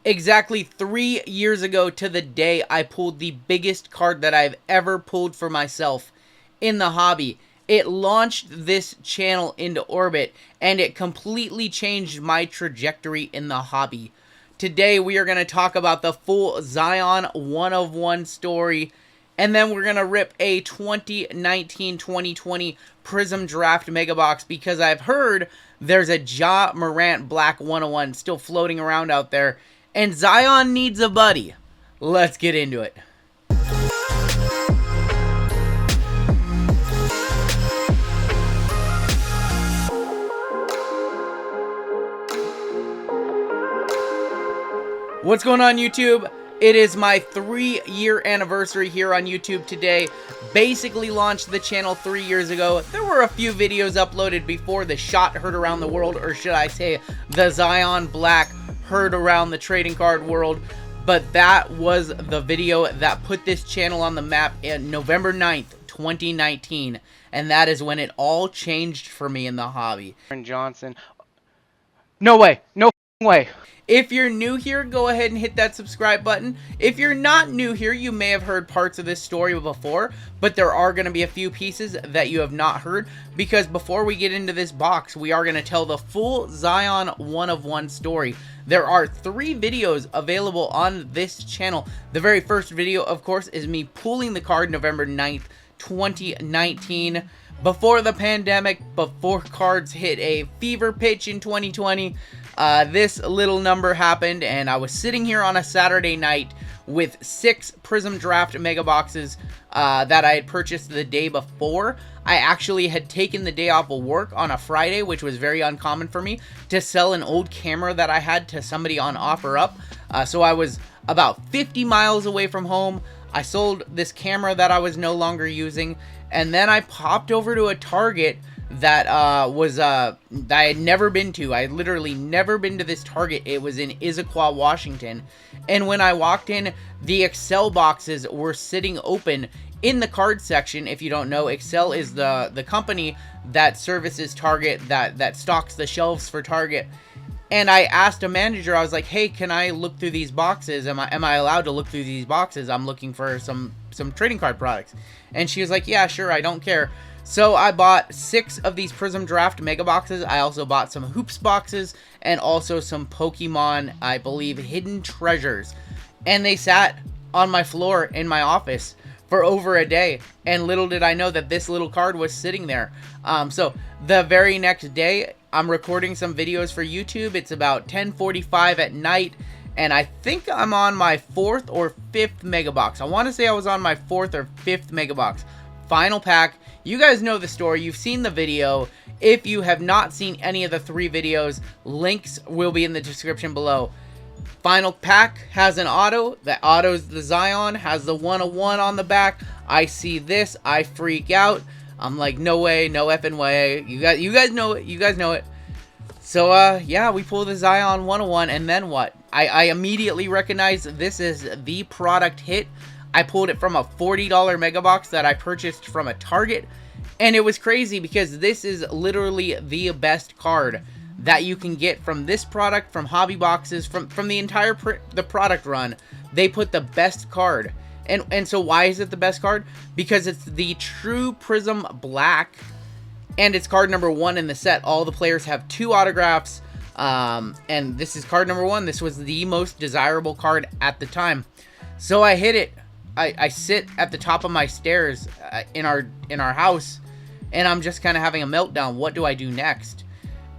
Exactly 3 years ago to the day, I pulled the biggest card that I've ever pulled for myself in the hobby. It launched this channel into orbit, and it completely changed my trajectory in the hobby. Today, we are going to talk about the full Zion 1-of-1 story, and then we're going to rip a 2019-2020 Prizm Draft Mega Box, because I've heard there's a Ja Morant Black 1-of-1 still floating around out there, and Zion needs a buddy. Let's get into it. What's going on, YouTube? It is my 3-year anniversary here on YouTube today. Basically launched the channel 3 years ago. There were a few videos uploaded before the shot heard around the world, or should I say the Zion Black heard around the trading card world. But that was the video that put this channel on the map in November 9th, 2019. And that is when it all changed for me in the hobby. Johnson. No way. No way. If you're new here, go ahead and hit that subscribe button. If you're not new here, you may have heard parts of this story before, but there are going to be a few pieces that you have not heard, because before we get into this box, we are going to tell the full Zion 1-of-1 story. There are 3 videos available on this channel. The very first video, of course, is me pulling the card November 9th, 2019. Before the pandemic, before cards hit a fever pitch in 2020, this little number happened, and I was sitting here on a Saturday night with 6 Prizm Draft Mega Boxes that I had purchased the day before. I actually had taken the day off of work on a Friday, which was very uncommon for me, to sell an old camera that I had to somebody on OfferUp. So I was about 50 miles away from home. I sold this camera that I was no longer using, and then I popped over to a Target that that I had never been to. I had literally never been to this Target. It was in Issaquah, Washington. And when I walked in, the Excel boxes were sitting open in the card section. If you don't know, Excel is the company that services Target, that stocks the shelves for Target. And I asked a manager, I was like, hey, can I look through these boxes? Am I allowed to look through these boxes? I'm looking for some trading card products. And she was like, yeah, sure, I don't care. So I bought 6 of these Prizm Draft Mega Boxes. I also bought some Hoops boxes and also some Pokemon, I believe, Hidden Treasures. And they sat on my floor in my office for over a day. And little did I know that this little card was sitting there. So the very next day, I'm recording some videos for YouTube. It's about 10:45 at night. And I think I'm on my 4th or 5th Mega Box. I want to say I was on my 4th or 5th Mega Box. Final pack. You guys know the story. You've seen the video. If you have not seen any of the 3 videos, links will be in the description below. Final pack has an auto. The auto's the Zion. Has the 1-of-1 on the back. I see this. I freak out. I'm like, no way. No effing way. You guys know it. You guys know it. So, yeah, we pull the Zion 1-of-1, and then what? I immediately recognize this is the product hit. I pulled it from a $40 Mega Box that I purchased from a Target, and it was crazy because this is literally the best card that you can get from this product, from hobby boxes, from the entire the product run. They put the best card. And so why is it the best card? Because it's the true Prizm Black, and it's card number 1 in the set. All the players have 2 autographs, and this is card number 1. This was the most desirable card at the time. So I hit it. I sit at the top of my stairs in our house, and I'm just kind of having a meltdown. What do I do next?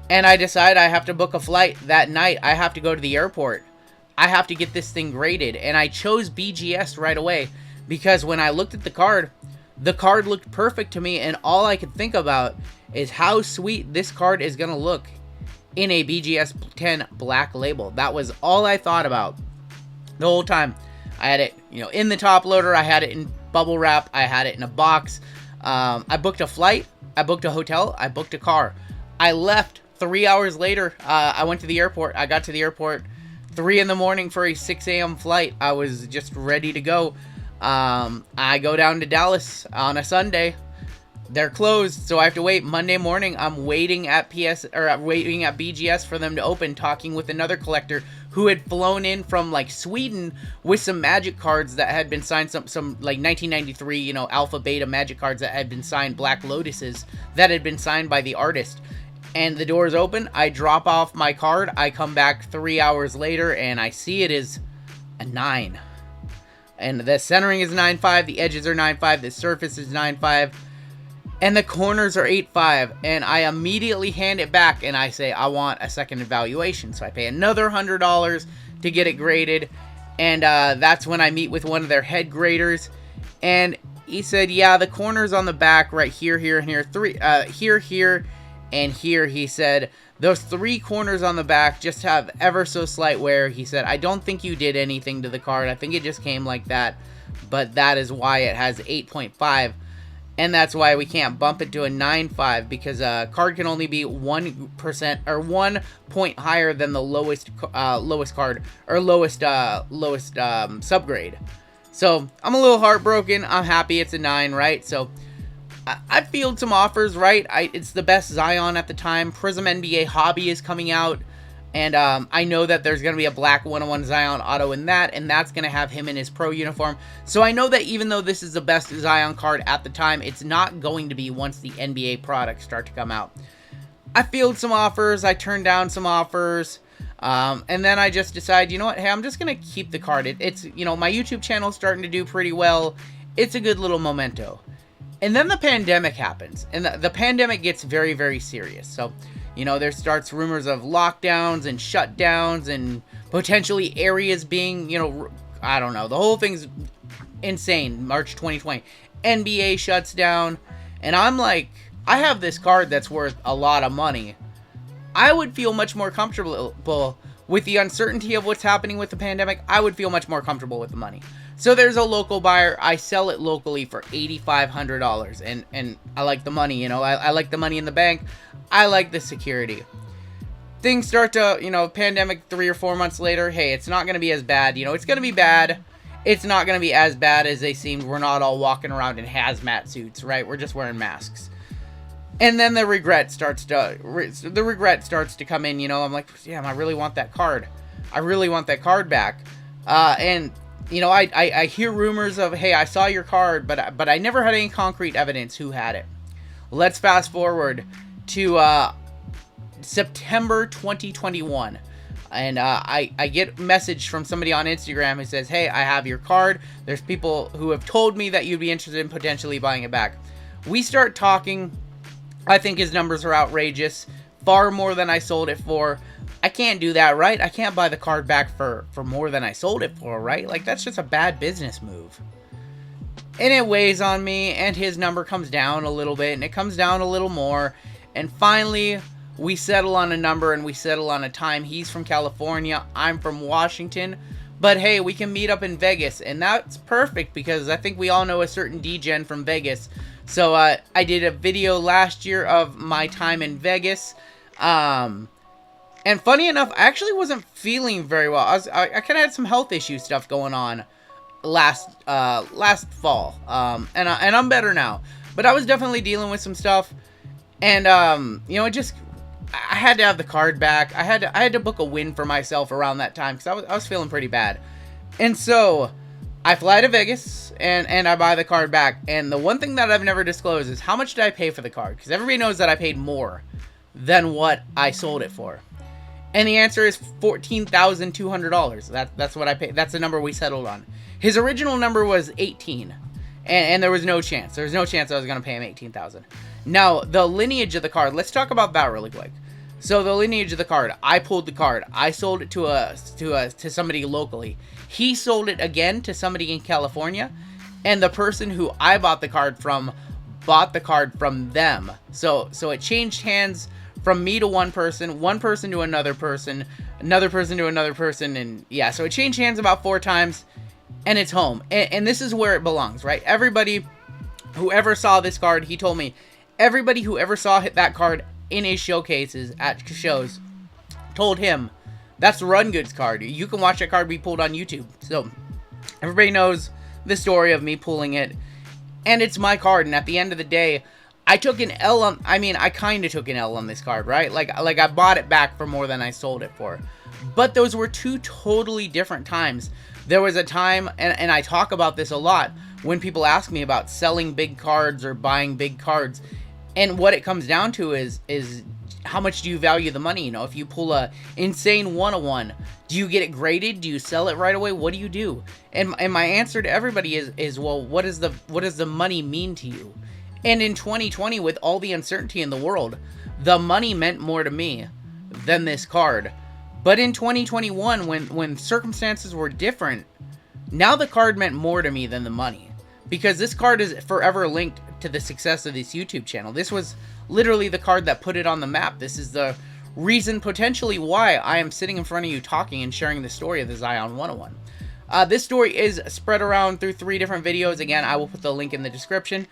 And I decide I have to book a flight that night. I have to go to the airport. I have to get this thing graded, and I chose BGS right away because when I looked at the card looked perfect to me, and all I could think about is how sweet this card is going to look in a BGS 10 black label. That was all I thought about the whole time. I had it, in the top loader. I had it in bubble wrap. I had it in a box. I booked a flight. I booked a hotel. I booked a car. I left 3 hours later. I went to the airport. I got to the airport 3 in the morning for a 6 a.m. flight. I was just ready to go. I go down to Dallas on a Sunday. they're closed, so I have to wait. Monday morning, I'm waiting at waiting at BGS for them to open, talking with another collector who had flown in from like Sweden with some Magic cards that had been signed, some like 1993, you know, Alpha Beta Magic cards that had been signed, Black Lotuses that had been signed by the artist. And the doors open, I drop off my card, I come back 3 hours later, and I see it is a 9. And the centering is 9.5, the edges are 9.5, the surface is 9.5. And the corners are 8.5, and I immediately hand it back, and I say, I want a second evaluation. So I pay another $100 to get it graded, and that's when I meet with one of their head graders, and he said, yeah, the corners on the back, right here, here, and here, here, and here, he said, those 3 corners on the back just have ever so slight wear. He said, I don't think you did anything to the card. I think it just came like that, but that is why it has 8.5. And that's why we can't bump it to a 9.5, because a card can only be 1% or 1 point higher than the lowest card, or lowest subgrade. So I'm a little heartbroken. I'm happy it's a 9, right? So I fielded some offers, right? It's the best Zion at the time. Prizm NBA Hobby is coming out. And I know that there's going to be a black 101 Zion auto in that, and that's going to have him in his pro uniform. So I know that even though this is the best Zion card at the time, it's not going to be once the NBA products start to come out. I fielded some offers, I turned down some offers, and then I just decided, you know what, hey, I'm just going to keep the card. It's, you know, my YouTube channel is starting to do pretty well. It's a good little memento. And then the pandemic happens, and the pandemic gets very, very serious. So, you know, there starts rumors of lockdowns and shutdowns and potentially areas being, you know, I don't know. The whole thing's insane. March 2020. NBA shuts down. And I'm like, I have this card that's worth a lot of money. I would feel much more comfortable with the uncertainty of what's happening with the pandemic. I would feel much more comfortable with the money. So there's a local buyer. I sell it locally for $8,500. And I like the money, you know. I like the money in the bank. I like the security. Things start to, you know, pandemic 3 or 4 months later. Hey, it's not going to be as bad. You know, it's going to be bad. It's not going to be as bad as they seemed. We're not all walking around in hazmat suits, right? We're just wearing masks. And then the regret starts to come in, you know. I'm like, damn, I really want that card. I really want that card back. And you know, I hear rumors of, hey, I saw your card, but I never had any concrete evidence who had it. Let's fast forward to September 2021. And I get a message from somebody on Instagram who says, hey, I have your card. There's people who have told me that you'd be interested in potentially buying it back. We start talking. I think his numbers are outrageous. Far more than I sold it for. I can't do that, right? I can't buy the card back for more than I sold it for, right? Like, that's just a bad business move. And it weighs on me, and his number comes down a little bit, and it comes down a little more. And finally, we settle on a number, and we settle on a time. He's from California. I'm from Washington. But hey, we can meet up in Vegas, and that's perfect because I think we all know a certain D-Gen from Vegas. So I did a video last year of my time in Vegas. And funny enough, I actually wasn't feeling very well. I kind of had some health issue stuff going on last fall. And I'm better now. But I was definitely dealing with some stuff. And you know, I had to have the card back. I had to book a win for myself around that time because I was feeling pretty bad. And so I fly to Vegas and I buy the card back. And the one thing that I've never disclosed is how much did I pay for the card? Because everybody knows that I paid more than what I sold it for. And the answer is $14,200. That's what I paid. That's the number we settled on. His original number was 18, and there was no chance. There was no chance I was going to pay him 18,000. Now, the lineage of the card. Let's talk about that really quick. So the lineage of the card. I pulled the card. I sold it to somebody locally. He sold it again to somebody in California, and the person who I bought the card from bought the card from them. So it changed hands from me to one person to another person to another person, and yeah, so it changed hands about 4 times, and it's home. And this is where it belongs, right? Everybody who ever saw this card, he told me, everybody who ever saw that card in his showcases at shows told him, that's the Run Goods card. You can watch that card be pulled on YouTube. So everybody knows the story of me pulling it, and it's my card, and at the end of the day, I took an L on, I mean, I kind of took an L on this card, right? Like I bought it back for more than I sold it for. But those were two totally different times. There was a time, and I talk about this a lot, when people ask me about selling big cards or buying big cards. And what it comes down to is how much do you value the money? You know, if you pull a insane 101, do you get it graded? Do you sell it right away? What do you do? And my answer to everybody is well, what does the money mean to you? And in 2020, with all the uncertainty in the world, the money meant more to me than this card. But in 2021, when circumstances were different, now the card meant more to me than the money. Because this card is forever linked to the success of this YouTube channel. This was literally the card that put it on the map. This is the reason potentially why I am sitting in front of you talking and sharing the story of the Zion 101. This story is spread around through 3 different videos. Again, I will put the link in the description.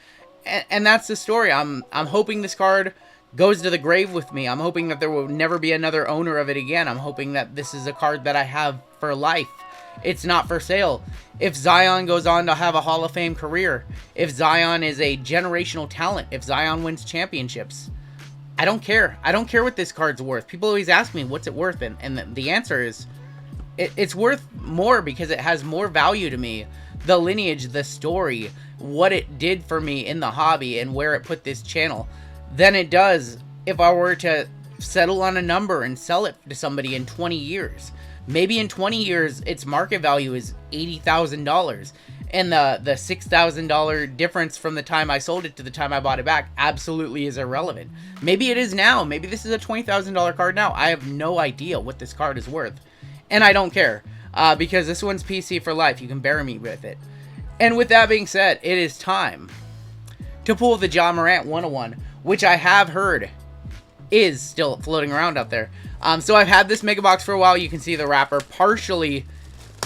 And that's the story. I'm hoping this card goes to the grave with me. I'm hoping that there will never be another owner of it again. I'm hoping that this is a card that I have for life. It's not for sale. If Zion goes on to have a Hall of Fame career, if Zion is a generational talent, if Zion wins championships, I don't care. I don't care what this card's worth. People always ask me, what's it worth? And the answer is, it's worth more because it has more value to me. The lineage, the story, what it did for me in the hobby and where it put this channel, than it does if I were to settle on a number and sell it to somebody in 20 years. Maybe in 20 years, its market value is $80,000. And the $6,000 difference from the time I sold it to the time I bought it back absolutely is irrelevant. Maybe it is now. Maybe this is a $20,000 card now. I have no idea what this card is worth. And I don't care. Because this one's PC for life. You can bury me with it. And with that being said, it is time to pull the Ja Morant 101, which I have heard is still floating around out there. So I've had this mega box for a while. You can see the wrapper partially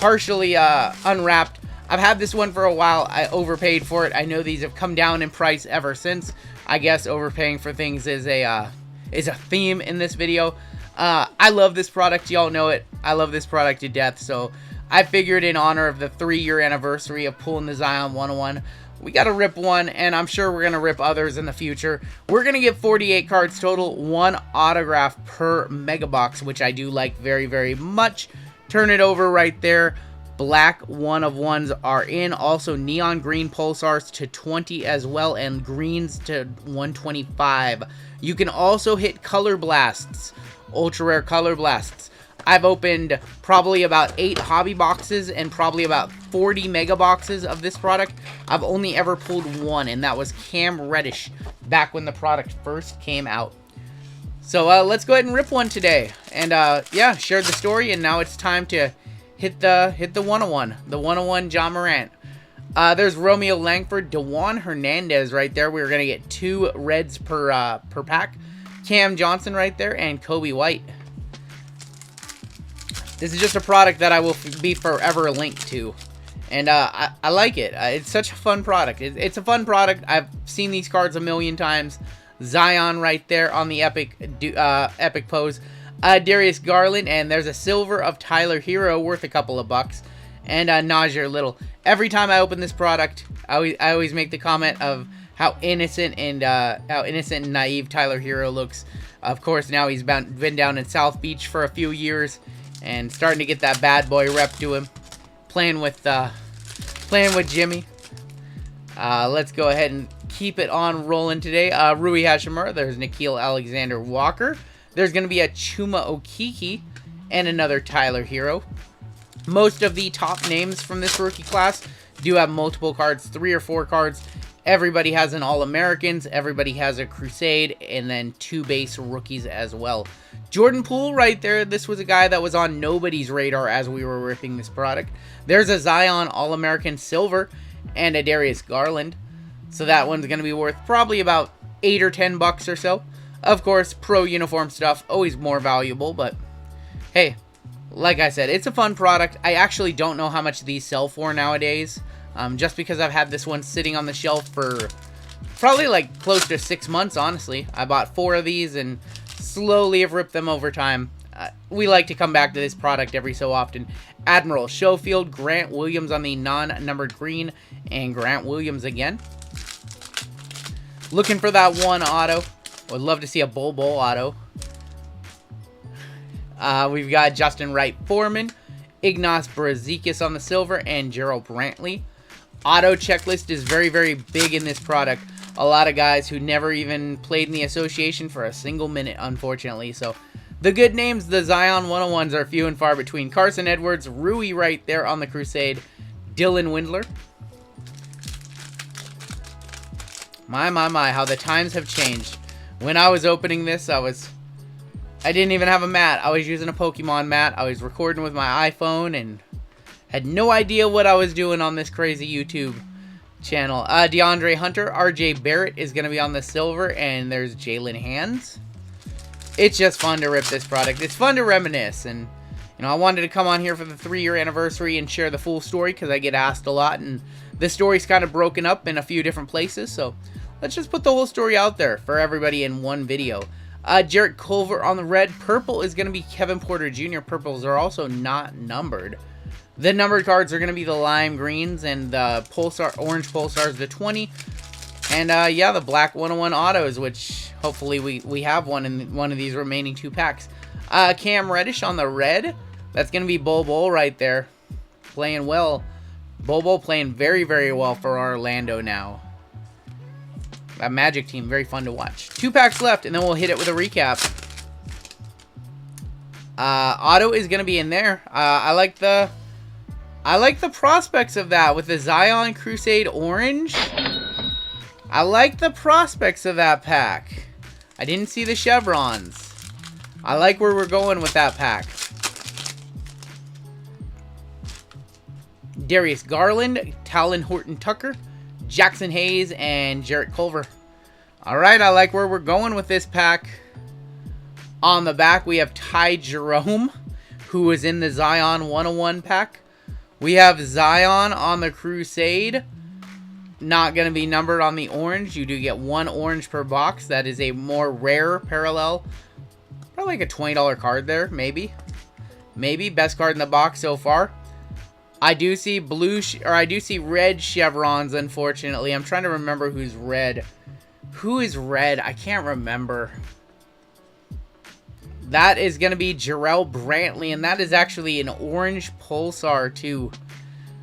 unwrapped. I've had this one for a while. I overpaid for it. I know these have come down in price ever since. I guess overpaying for things is a theme in this video. I love this product. Y'all know it. I love this product to death. So I figured in honor of the 3-year anniversary of pulling the Zion 101, we got to rip one, and I'm sure we're going to rip others in the future. We're going to get 48 cards total, 1 autograph per mega box, which I do like very, very much. Turn it over right there. Black 1-of-1s are in. Also, neon green pulsars to 20 as well, and greens to 125. You can also hit color blasts, ultra rare color blasts. I've opened probably about 8 hobby boxes and probably about 40 mega boxes of this product. I've only ever pulled one, and that was Cam Reddish back when the product first came out. So let's go ahead and rip one today. And yeah, shared the story, and now it's time to hit the 101, the 101 Ja Morant. There's Romeo Langford, DeJuan Hernandez right there. We're gonna get 2 reds per pack. Cam Johnson right there, and Kobe White. This is just a product that I will be forever linked to. And I like it. It's such a fun product. It's a fun product. I've seen these cards a million times. Zion right there on the epic pose. Darius Garland, and there's a silver of Tyler Hero worth a couple of bucks. And Najir Little. Every time I open this product, I always make the comment of how innocent and naive Tyler Hero looks. Of course, now he's been down in South Beach for a few years and starting to get that bad boy rep to him. Playing with Jimmy. Let's go ahead and keep it on rolling today. Rui Hachimura. There's Nikhil Alexander Walker. There's going to be a Chuma Okeke and another Tyler Hero. Most of the top names from this rookie class do have multiple cards, 3 or 4 cards. Everybody has an All-Americans, everybody has a Crusade, and then 2 base rookies as well. Jordan Poole right there, this was a guy that was on nobody's radar as we were ripping this product. There's a Zion All-American Silver and a Darius Garland. So that one's going to be worth probably about 8 or 10 bucks or so. Of course, pro uniform stuff, always more valuable, but hey, like I said, it's a fun product. I actually don't know how much these sell for nowadays. Just because I've had this one sitting on the shelf for probably like close to 6 months, honestly. I bought 4 of these and slowly have ripped them over time. We like to come back to this product every so often. Admiral Schofield, Grant Williams on the non-numbered green, and Grant Williams again. Looking for that one auto. Would love to see a Bol auto. We've got Justin Wright Foreman, Ignas Brazikis on the silver, and Gerald Brantley. Auto checklist is very, very big in this product. A lot of guys who never even played in the association for a single minute, unfortunately. So the good names, the Zion 101s, are few and far between. Carson Edwards, Rui right there on the Crusade, Dylan Windler. My, how the times have changed. When I was opening this, I didn't even have a mat. I was using a Pokemon mat. I was recording with my iPhone and had no idea what I was doing on this crazy YouTube channel. DeAndre Hunter, RJ Barrett is going to be on the silver, and there's Jalen Hands. It's just fun to rip this product. It's fun to reminisce, and you know, I wanted to come on here for the 3-year anniversary and share the full story because I get asked a lot, and this story's kind of broken up in a few different places, so let's just put the whole story out there for everybody in one video. Jarrett Culver on the red. Purple is going to be Kevin Porter Jr. Purples are also not numbered. The numbered cards are going to be the lime greens, and the orange pulsars, the 20. And yeah, the black 101 autos, which hopefully we have one in one of these remaining 2 packs. Cam Reddish on the red. That's going to be Bol right there. Playing well. Bol playing very, very well for Orlando now. That Magic team, very fun to watch. 2 packs left, and then we'll hit it with a recap. Auto is going to be in there. I like the prospects of that with the Zion Crusade Orange. I like the prospects of that pack. I didn't see the chevrons. I like where we're going with that pack. Darius Garland, Talon Horton-Tucker, Jackson Hayes, and Jarrett Culver. Alright, I like where we're going with this pack. On the back, we have Ty Jerome, who is in the Zion 101 pack. We have Zion on the Crusade. Not going to be numbered on the orange. You do get 1 orange per box. That is a more rare parallel. Probably like a $20 card there, maybe. Maybe. Best card in the box so far. I do see I do see red chevrons, unfortunately. I'm trying to remember who's red. Who is red? I can't remember. That is going to be Jarrell Brantley, and that is actually an orange pulsar too.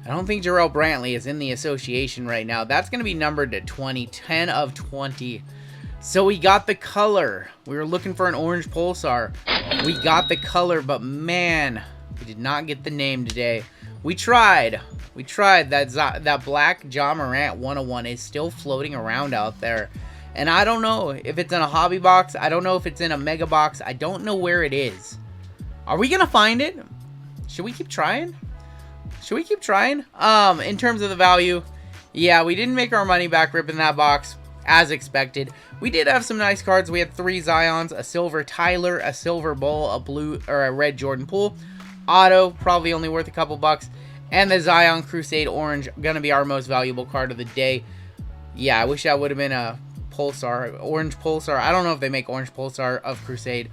I don't think Jarrell Brantley is in the association right now. That's going to be numbered to 20. 10 of 20. So we got the color. We were looking for an orange pulsar. We got the color, but man, we did not get the name today. We tried. We tried. That black Ja Morant 101 is still floating around out there. And I don't know if it's in a hobby box. I don't know if it's in a mega box. I don't know where it is. Are we going to find it? Should we keep trying? Should we keep trying? In terms of the value, yeah, we didn't make our money back ripping that box as expected. We did have some nice cards. We had 3 Zions, a silver Tyler, a silver Bull, a blue or a red Jordan Poole. Auto, probably only worth a couple bucks. And the Zion Crusade Orange, gonna be our most valuable card of the day. Yeah, I wish that would have been a Pulsar, orange Pulsar. I don't know if they make orange Pulsar of Crusade.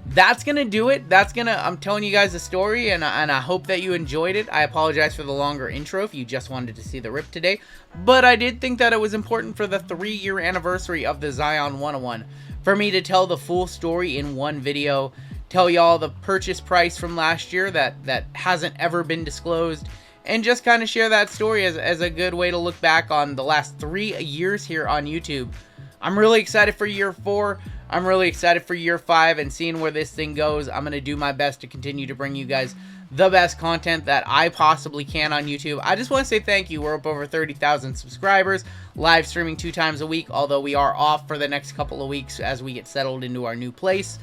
That's gonna do it. I'm telling you guys the story, and I hope that you enjoyed it. I apologize for the longer intro if you just wanted to see the rip today, but I did think that it was important for the 3-year anniversary of the Zion 101 for me to tell the full story in one video, tell y'all the purchase price from last year that hasn't ever been disclosed, and just kind of share that story as a good way to look back on the last 3 years here on YouTube. I'm really excited for year 4. I'm really excited for year 5 and seeing where this thing goes. I'm going to do my best to continue to bring you guys the best content that I possibly can on YouTube. I just want to say thank you. We're up over 30,000 subscribers, live streaming 2 times a week, although we are off for the next couple of weeks as we get settled into our new place.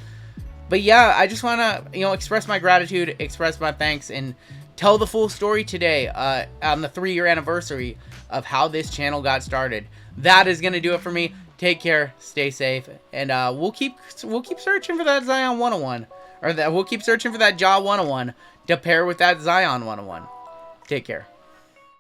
But yeah, I just want to, express my gratitude, express my thanks, and tell the full story today on the 3-year anniversary of how this channel got started. That is going to do it for me. Take care, stay safe, and we'll keep searching for that Zion 101, or we'll keep searching for that Ja 101 to pair with that Zion 101. Take care.